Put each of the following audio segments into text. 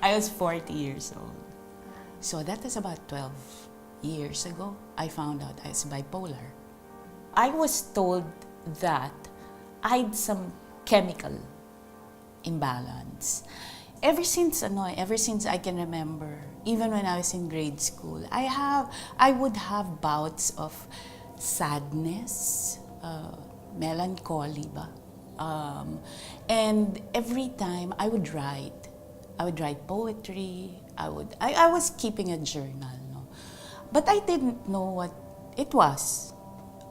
I was 40 years old. So that is about 12 years ago. I found out I was bipolar. I was told that I had some chemical imbalance. Ever since I can remember, even when I was in grade school, I would have bouts of sadness, melancholy ba? And every time I would write poetry. I was keeping a journal, no? But I didn't know what it was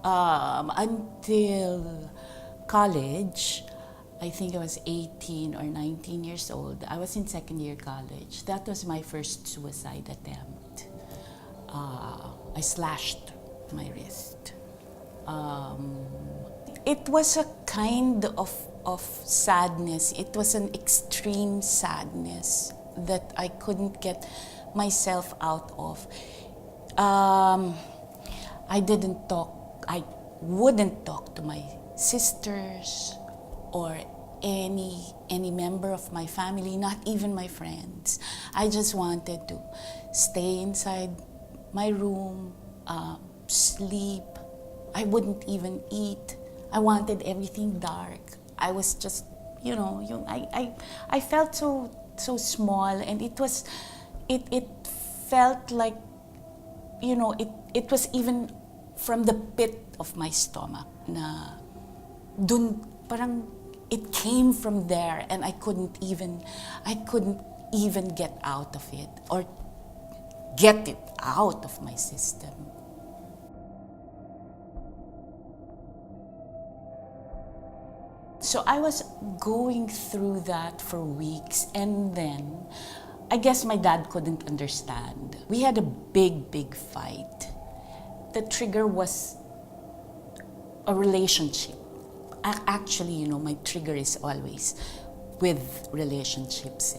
until college. I think I was 18 or 19 years old. I was in second year college. That was my first suicide attempt. I slashed my wrist. It was a kind of sadness. It was an extreme sadness that I couldn't get myself out of. I wouldn't talk to my sisters or any member of my family, not even my friends. I just wanted to stay inside my room, sleep. I wouldn't even eat. I wanted everything dark. I was just, I felt so small, and it felt like, it was even from the pit of my stomach na dun parang it came from there, and I couldn't even get out of it or get it out of my system. So I was going through that for weeks, and then I guess my dad couldn't understand. We had a big fight. The trigger was a relationship. Actually, my trigger is always with relationships.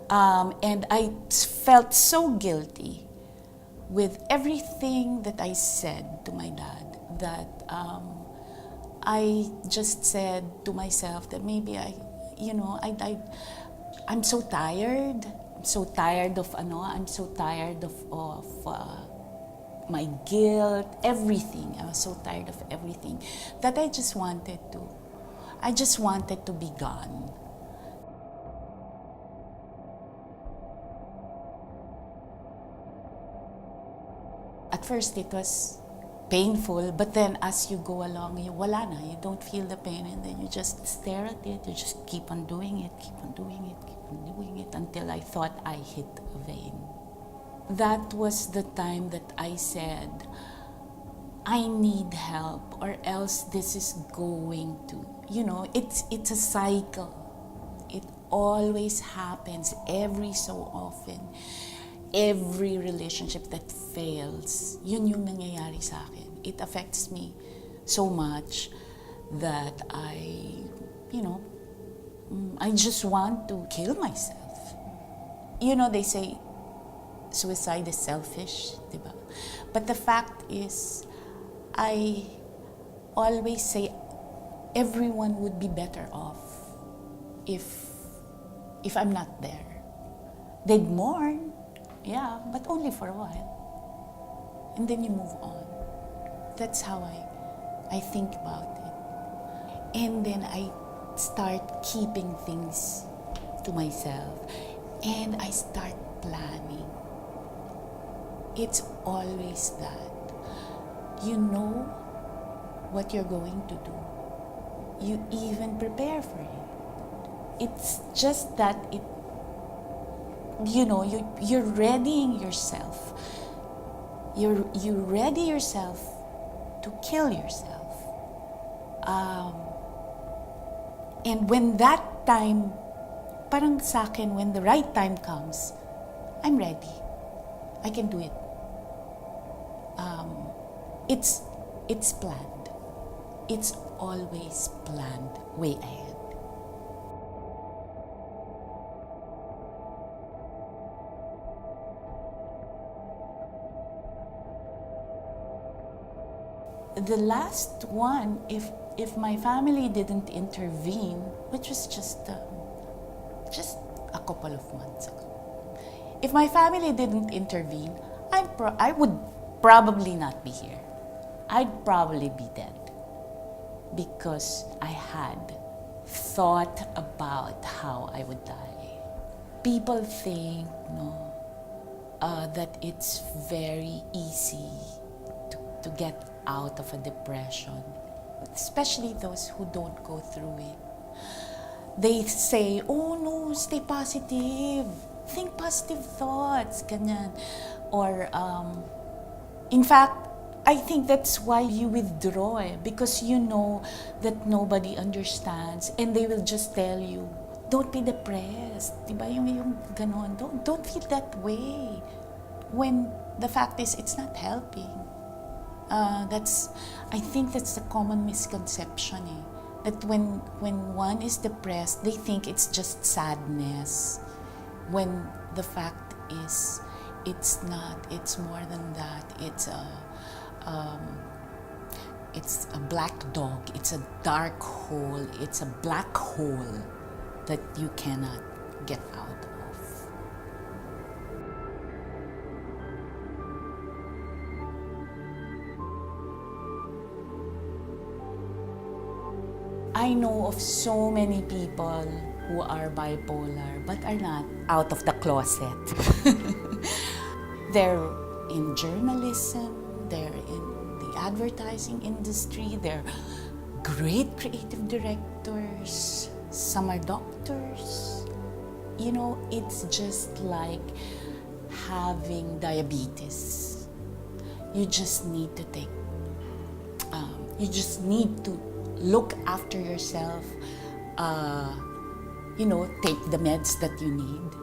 And I felt so guilty with everything that I said to my dad that I just said to myself that maybe I'm so tired. I'm so tired of my guilt, everything. I was so tired of everything that I just wanted to be gone. At first it was painful, but then as you go along, wala na, you don't feel the pain, and then you just stare at it, you just keep on doing it until I thought I hit a vein. That was the time that I said, I need help, or else this is going to, it's a cycle. It always happens every so often. Every relationship that fails, yun yung nangyayari sa akin. It affects me so much that I just want to kill myself. They say suicide is selfish, diba? But the fact is, I always say everyone would be better off if I'm not there. They'd mourn, yeah, but only for a while. And then you move on. That's how I think about it. And then I start keeping things to myself. And I start planning. It's always that. You know what you're going to do. You even prepare for it. It's just that you're readying yourself. You ready yourself to kill yourself. And when that time, parang sa akin, when the right time comes, I'm ready. I can do it. It's planned. It's always planned way ahead. The last one, if my family didn't intervene, which was just a couple of months ago, If my family didn't intervene, I would probably not be here. I'd probably be dead because I had thought about how I would die. People think, that it's very easy to get out of a depression, especially those who don't go through it. They say, oh no, stay positive, think positive thoughts, ganyan. Or, in fact, I think that's why you withdraw, because you know that nobody understands and they will just tell you, don't be depressed. Diba yung ganon, don't feel that way. When the fact is, it's not helping. I think that's the common misconception, that when one is depressed, they think it's just sadness. When the fact is, it's not. It's more than that. It's a black dog. It's a dark hole. It's a black hole that you cannot get out of. I know of so many people who are bipolar but are not out of the closet. They're in journalism, they're in the advertising industry, they're great creative directors, some are doctors. It's just like having diabetes. You just need to look after yourself, take the meds that you need.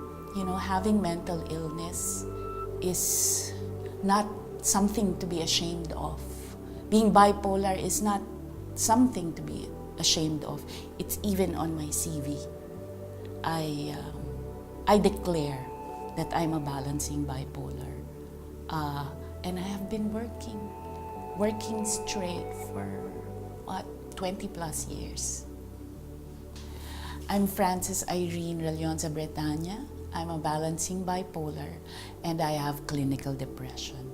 Having mental illness is not something to be ashamed of. Being bipolar is not something to be ashamed of. It's even on my CV. I declare that I'm a balancing bipolar. And I have been working straight for 20 plus years. I'm Frances Irene Ralionza Bretanya. I'm a balancing bipolar and I have clinical depression.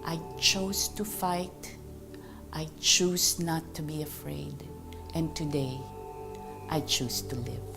I chose to fight. I choose not to be afraid. And today, I choose to live.